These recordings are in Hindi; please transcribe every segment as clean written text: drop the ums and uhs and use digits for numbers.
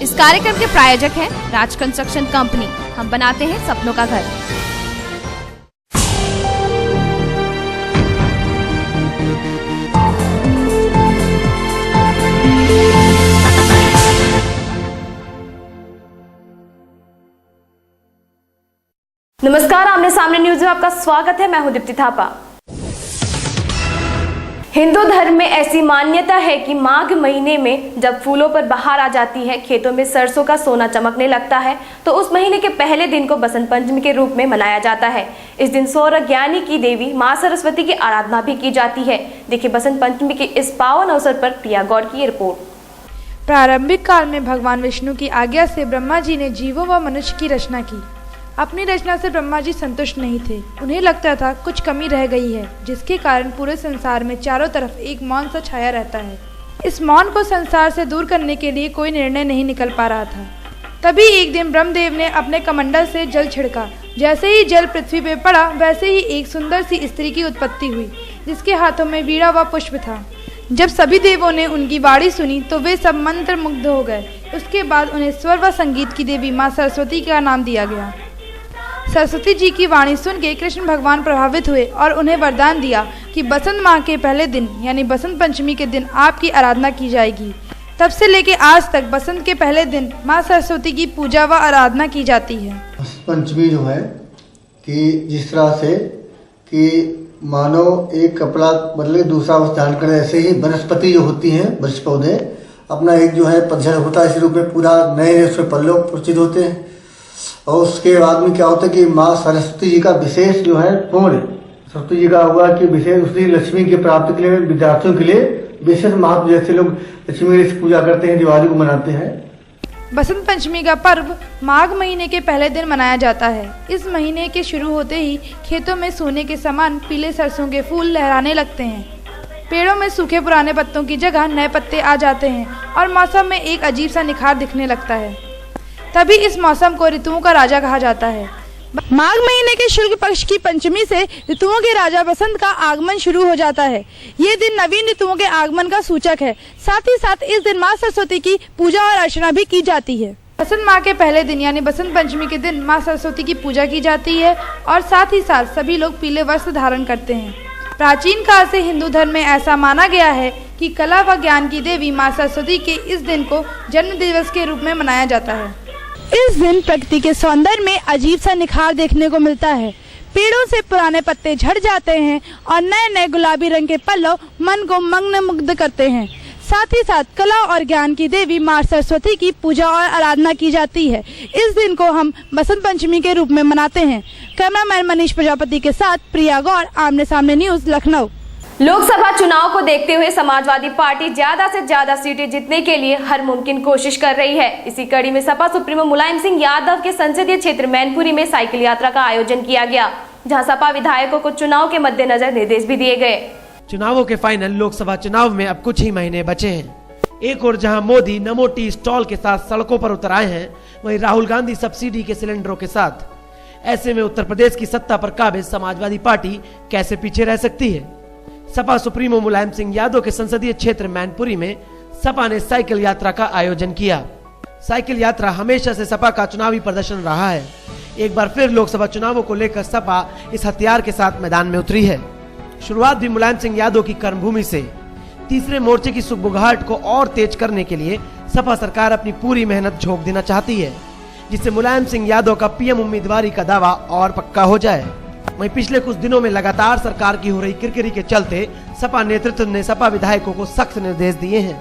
इस कार्यक्रम के प्रायोजक हैं राज कंस्ट्रक्शन कंपनी। हम बनाते हैं सपनों का घर। नमस्कार, आमने सामने न्यूज में आपका स्वागत है। मैं हूं दीप्ति थापा। हिंदू धर्म में ऐसी मान्यता है कि माघ महीने में जब फूलों पर बहार आ जाती है, खेतों में सरसों का सोना चमकने लगता है, तो उस महीने के पहले दिन को बसंत पंचमी के रूप में मनाया जाता है। इस दिन सौर ज्ञानी की देवी मां सरस्वती की आराधना भी की जाती है। देखिए बसंत पंचमी के इस पावन अवसर पर प्रिया गौड़ की रिपोर्ट। प्रारंभिक काल में भगवान विष्णु की आज्ञा से ब्रह्मा जी ने जीवों व मनुष्य की रचना की। अपनी रचना से ब्रह्मा जी संतुष्ट नहीं थे। उन्हें लगता था कुछ कमी रह गई है, जिसके कारण पूरे संसार में चारों तरफ एक मौन सा छाया रहता है। इस मौन को संसार से दूर करने के लिए कोई निर्णय नहीं निकल पा रहा था। तभी एक दिन ब्रह्मदेव ने अपने कमंडल से जल छिड़का। जैसे ही जल पृथ्वी पर पड़ा, वैसे ही एक सुंदर सी स्त्री की उत्पत्ति हुई, जिसके हाथों में वीणा व पुष्प था। जब सभी देवों ने उनकी वाणी सुनी तो वे सब मंत्र मुग्ध हो गए। उसके बाद उन्हें स्वर व संगीत की देवी माँ सरस्वती का नाम दिया गया। सरस्वती जी की वाणी सुन के कृष्ण भगवान प्रभावित हुए और उन्हें वरदान दिया कि बसंत माह के पहले दिन यानी बसंत पंचमी के दिन आपकी आराधना की जाएगी। तब से लेके आज तक बसंत के पहले दिन माँ सरस्वती की पूजा व आराधना की जाती है। पंचमी जो है कि जिस तरह से कि मानो एक कपड़ा बदले दूसरा वस्त्र धारण करे, ऐसे ही वनस्पति जो होती हैं, वृक्ष पौधे अपना एक जो है पतझड़ होता है, इस रूप में पूरा नए नए उसमें पल्लव प्रचित होते हैं। और उसके बाद में क्या होता है कि माँ सरस्वती जी का विशेष जो है पूर्ण सरस्वती जी का हुआ कि विशेष उसी लक्ष्मी की प्राप्ति के लिए विद्यार्थियों के लिए विशेष महत्व, जैसे लोग लक्ष्मी की पूजा करते हैं, दिवाली को मनाते हैं। बसंत पंचमी का पर्व माघ महीने के पहले दिन मनाया जाता है। इस महीने के शुरू होते ही खेतों में सोने के समान पीले सरसों के फूल लहराने लगते हैं। पेड़ों में सूखे पुराने पत्तों की जगह नए पत्ते आ जाते हैं और मौसम में एक अजीब सा निखार दिखने लगता है। तभी इस मौसम को ऋतुओं का राजा कहा जाता है। माघ महीने के शुक्ल पक्ष की पंचमी से ऋतुओं के राजा बसंत का आगमन शुरू हो जाता है। ये दिन नवीन ऋतुओं के आगमन का सूचक है। साथ ही साथ इस दिन माँ सरस्वती की पूजा और अर्चना भी की जाती है। बसंत माह के पहले दिन यानी बसंत पंचमी के दिन माँ सरस्वती की पूजा की जाती है और साथ ही साथ सभी लोग पीले वस्त्र धारण करते हैं। प्राचीन काल से हिंदू धर्म में ऐसा माना गया है कि कला व ज्ञान की देवी माँ सरस्वती के इस दिन को जन्म दिवस के रूप में मनाया जाता है। इस दिन प्रकृति के सौंदर्य में अजीब सा निखार देखने को मिलता है। पेड़ों से पुराने पत्ते झड़ जाते हैं और नए नए गुलाबी रंग के पल्लव मन को मंत्र मुग्ध करते हैं। साथ ही साथ कला और ज्ञान की देवी माँ सरस्वती की पूजा और आराधना की जाती है। इस दिन को हम बसंत पंचमी के रूप में मनाते हैं। कैमरामैन मनीष प्रजापति के साथ प्रिया गौड़, आमने सामने न्यूज, लखनऊ। लोकसभा चुनाव को देखते हुए समाजवादी पार्टी ज्यादा से ज्यादा सीटें जीतने के लिए हर मुमकिन कोशिश कर रही है। इसी कड़ी में सपा सुप्रीमो मुलायम सिंह यादव के संसदीय क्षेत्र मैनपुरी में साइकिल यात्रा का आयोजन किया गया, जहां सपा विधायकों को चुनाव के मद्देनजर निर्देश भी दिए गए। चुनावों के फाइनल लोकसभा चुनाव में अब कुछ ही महीने बचे हैं। एक और जहां मोदी नमो टी स्टॉल के साथ सड़कों पर उतर आए हैं, वहीं राहुल गांधी सब्सिडी के सिलेंडरों के साथ। ऐसे में उत्तर प्रदेश की सत्ता पर काबिज समाजवादी पार्टी कैसे पीछे रह सकती है। सपा सुप्रीमो मुलायम सिंह यादव के संसदीय क्षेत्र मैनपुरी में सपा ने साइकिल यात्रा का आयोजन किया। साइकिल यात्रा हमेशा से सपा का चुनावी प्रदर्शन रहा है। एक बार फिर लोकसभा चुनावों को लेकर सपा इस हथियार के साथ मैदान में उतरी है। शुरुआत भी मुलायम सिंह यादव की कर्मभूमि से। तीसरे मोर्चे की सुगबुगाहट को और तेज करने के लिए सपा सरकार अपनी पूरी मेहनत झोंक देना चाहती है, जिससे मुलायम सिंह यादव का पीएम उम्मीदवारी का दावा और पक्का हो जाए। वहीं पिछले कुछ दिनों में लगातार सरकार की हो रही किरकिरी के चलते सपा नेतृत्व ने सपा विधायकों को सख्त निर्देश दिए हैं।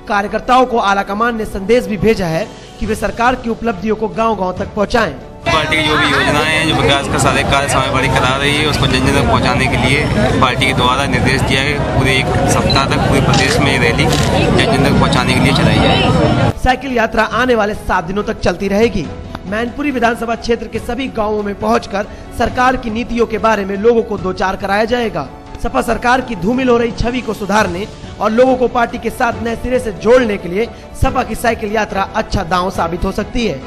कार्यकर्ताओं को आलाकमान ने संदेश भी भेजा है कि वे सरकार की उपलब्धियों को गांव-गांव तक पहुंचाएं। पार्टी की जो भी योजनाएं हैं, जो विकास का सारे कार्य समयबद्ध करा रही है, उसको जन जन तक पहुँचाने के लिए पार्टी के द्वारा निर्देश दिया है। पूरे एक सप्ताह तक पूरे प्रदेश में रैली जन जन तक पहुँचाने के लिए चलाई जाएगी। साइकिल यात्रा आने वाले 7 दिनों तक चलती रहेगी। मैनपुरी विधानसभा क्षेत्र के सभी गांवों में पहुंचकर सरकार की नीतियों के बारे में लोगों को दो चार कराया जाएगा। सपा सरकार की धूमिल हो रही छवि को सुधारने और लोगों को पार्टी के साथ नए सिरे से जोड़ने के लिए सपा की साइकिल यात्रा अच्छा दांव साबित हो सकती है।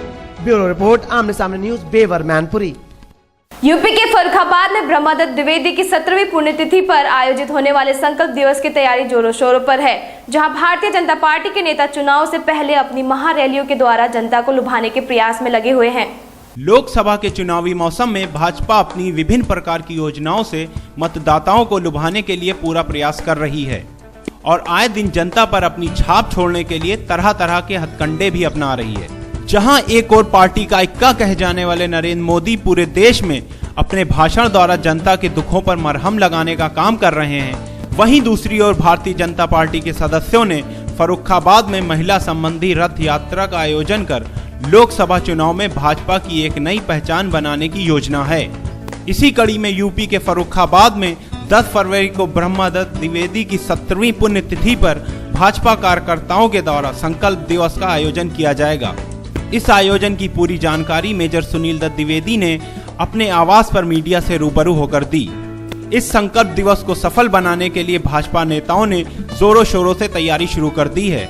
ब्यूरो रिपोर्ट, आमने सामने न्यूज, बेवर, मैनपुरी। यूपी के फर्रुखाबाद में ब्रह्मदत्त द्विवेदी की 17वीं पुण्यतिथि पर आयोजित होने वाले संकल्प दिवस की तैयारी जोरों शोरों पर है, जहां भारतीय जनता पार्टी के नेता चुनाव से पहले अपनी महारैलियों के द्वारा जनता को लुभाने के प्रयास में लगे हुए हैं। लोकसभा के चुनावी मौसम में भाजपा अपनी विभिन्न प्रकार की योजनाओं से मतदाताओं को लुभाने के लिए पूरा प्रयास कर रही है और आए दिन जनता पर अपनी छाप छोड़ने के लिए तरह तरह के हथकंडे भी अपना रही है। जहां एक और पार्टी का इक्का कहे जाने वाले नरेंद्र मोदी पूरे देश में अपने भाषण द्वारा जनता के दुखों पर मरहम लगाने का काम कर रहे हैं, वहीं दूसरी ओर भारतीय जनता पार्टी के सदस्यों ने फर्रुखाबाद में महिला संबंधी रथ यात्रा का आयोजन कर लोकसभा चुनाव में भाजपा की एक नई पहचान बनाने की योजना है। इसी कड़ी में यूपी के फर्रुखाबाद में 10 फरवरी को ब्रह्मदत्त द्विवेदी की 17वीं पुण्यतिथि पर भाजपा कार्यकर्ताओं के द्वारा संकल्प दिवस का आयोजन किया जाएगा। इस आयोजन की पूरी जानकारी मेजर सुनील दत्त द्विवेदी ने अपने आवास पर मीडिया से रूबरू होकर दी। इस संकल्प दिवस को सफल बनाने के लिए भाजपा नेताओं ने जोरों शोरों से तैयारी शुरू कर दी है।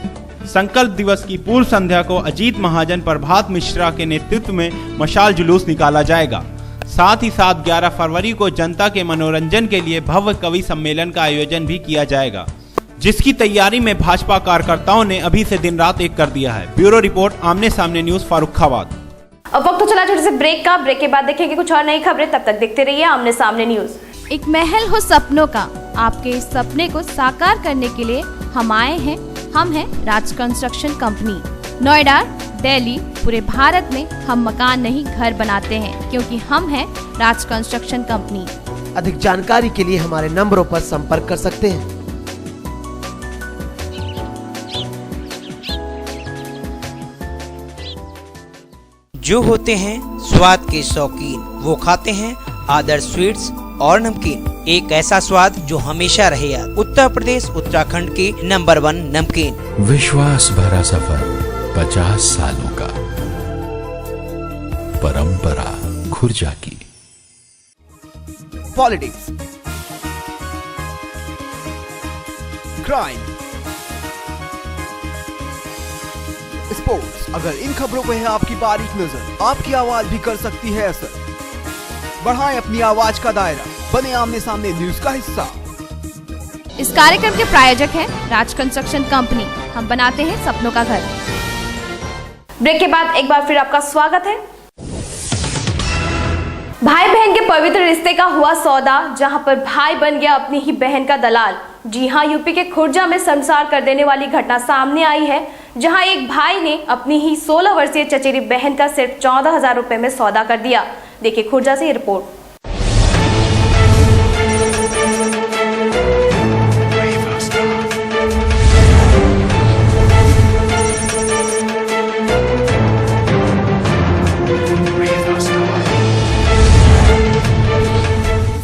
संकल्प दिवस की पूर्व संध्या को अजीत महाजन प्रभात मिश्रा के नेतृत्व में मशाल जुलूस निकाला जाएगा। साथ ही साथ 11 फरवरी को जनता के मनोरंजन के लिए भव्य कवि सम्मेलन का आयोजन भी किया जाएगा, जिसकी तैयारी में भाजपा कार्यकर्ताओं ने अभी से दिन रात एक कर दिया है। ब्यूरो रिपोर्ट, आमने सामने न्यूज, फर्रुखाबाद। अब वक्त तो चला छोटे से ब्रेक का। ब्रेक के बाद देखेंगे कुछ और नई खबरें, तब तक देखते रहिए आमने सामने न्यूज। एक महल हो सपनों का, आपके इस सपने को साकार करने के लिए हम आए हैं। हम हैं राज कंस्ट्रक्शन कंपनी। नोएडा, दिल्ली, पूरे भारत में हम मकान नहीं घर बनाते हैं, क्योंकि हम हैं राज कंस्ट्रक्शन कंपनी। अधिक जानकारी के लिए हमारे नंबरों पर संपर्क कर सकते हैं। जो होते हैं स्वाद के शौकीन, वो खाते हैं आदर्श स्वीट्स और नमकीन। एक ऐसा स्वाद जो हमेशा रहे याद। उत्तर प्रदेश उत्तराखंड की नंबर 1 नमकीन। विश्वास भरा सफर 50 सालों का, परंपरा खुर्जा की। पॉलिटिक्स, क्राइम, स्पोर्ट्स, अगर इन खबरों पे है आपकी बारीक नजर, आपकी आवाज भी कर सकती है असर। बढ़ाएं अपनी आवाज का दायरा, बने आमने सामने न्यूज का हिस्सा। इस कार्यक्रम के प्रायोजक हैं राज कंस्ट्रक्शन कंपनी। हम बनाते हैं सपनों का घर। ब्रेक के बाद एक बार फिर आपका स्वागत है। भाई बहन के पवित्र रिश्ते का हुआ सौदा, जहां पर भाई बन गया अपनी ही बहन का दलाल। जी हां, यूपी के खुर्जा में शर्मसार कर देने वाली घटना सामने आई है, जहां एक भाई ने अपनी ही 16 वर्षीय चचेरी बहन का सिर्फ 14,000 रुपए में सौदा कर दिया। देखिए खुर्जा से ये रिपोर्ट।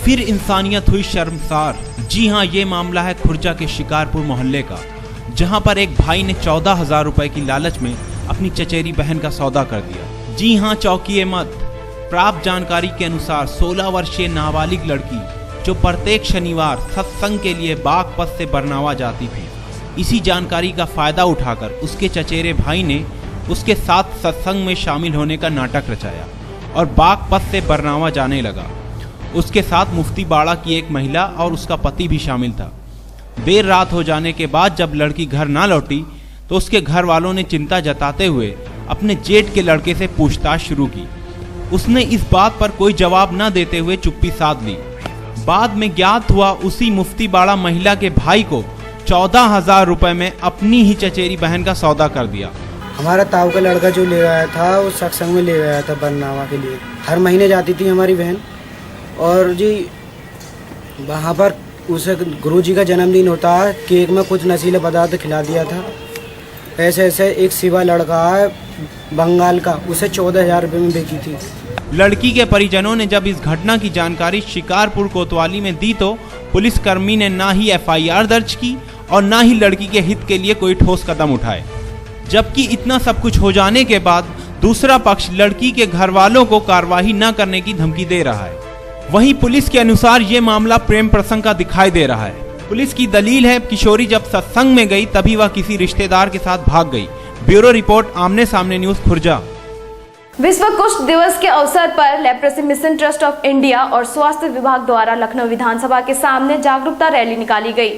फिर इंसानियत हुई शर्मसार। जी हां, ये मामला है खुर्जा के शिकारपुर मोहल्ले का, जहां पर एक भाई ने 14,000 रुपए की लालच में अपनी चचेरी बहन का सौदा कर दिया। जी हां, चौंकिए मत। प्राप्त जानकारी के अनुसार 16 वर्षीय नाबालिग लड़की, जो प्रत्येक शनिवार सत्संग के लिए बागपत से बरनावा जाती थी, इसी जानकारी का फायदा उठाकर उसके चचेरे भाई ने उसके साथ सत्संग में शामिल होने का नाटक रचाया और बागपत से बरनावा जाने लगा। उसके साथ मुफ्ती बाड़ा की एक महिला और उसका पति भी शामिल था। देर रात हो जाने के बाद जब लड़की घर ना लौटी तो उसके घर वालों ने चिंता जताते हुए अपने जेठ के लड़के से पूछताछ शुरू की। उसने इस बात पर कोई जवाब न देते हुए चुप्पी साध ली। बाद में ज्ञात हुआ उसी मुफ्ती बाड़ा महिला के भाई को 14,000 रुपए में अपनी ही चचेरी बहन का सौदा कर दिया। हमारा ताऊ का लड़का जो ले आया था, वो सत्संग में ले आया था बरनावा के लिए। हर महीने जाती थी हमारी बहन, और जी वहाँ पर उसे गुरुजी का जन्मदिन होता है, केक में कुछ नशीले पदार्थ खिला दिया था। ऐसे ऐसे एक सिवा लड़का है बंगाल का, उसे 14,000 रुपये में बेची थी। लड़की के परिजनों ने जब इस घटना की जानकारी शिकारपुर कोतवाली में दी तो पुलिसकर्मी ने ना ही FIR दर्ज की और ना ही लड़की के हित के लिए कोई ठोस कदम उठाए। जबकि इतना सब कुछ हो जाने के बाद दूसरा पक्ष लड़की के घर वालों को कार्रवाई न करने की धमकी दे रहा है। वहीं पुलिस के अनुसार ये मामला प्रेम प्रसंग का दिखाई दे रहा है। पुलिस की दलील है किशोरी जब सत्संग में गई तभी वह किसी रिश्तेदार के साथ भाग गई। ब्यूरो रिपोर्ट, आमने सामने न्यूज, खुर्जा। विश्व कुष्ठ दिवस के अवसर पर leprosy mission trust of India और स्वास्थ्य विभाग द्वारा लखनऊ विधानसभा के सामने जागरूकता रैली निकाली गई।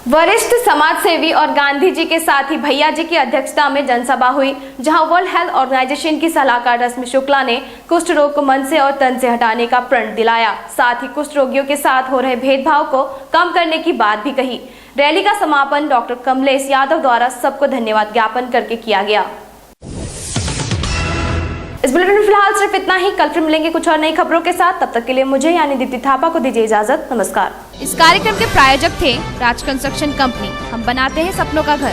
वरिष्ठ समाज सेवी और गांधी जी के साथ ही भैया जी की अध्यक्षता में जनसभा हुई, जहां वर्ल्ड हेल्थ ऑर्गेनाइजेशन की सलाहकार रश्मि शुक्ला ने कुष्ठ रोग को मन से और तन से हटाने का प्रण दिलाया। साथ ही कुष्ठ रोगियों के साथ हो रहे भेदभाव को कम करने की बात भी कही। रैली का समापन डॉक्टर कमलेश यादव द्वारा सबको धन्यवाद ज्ञापन करके किया गया। इस बुलेटिन में फिलहाल सिर्फ इतना ही। कल फिर मिलेंगे कुछ और नई खबरों के साथ। तब तक के लिए मुझे यानी दीप्ति थापा को दीजिए इजाजत। नमस्कार। इस कार्यक्रम के प्रायोजक थे राज कंस्ट्रक्शन कंपनी। हम बनाते हैं सपनों का घर।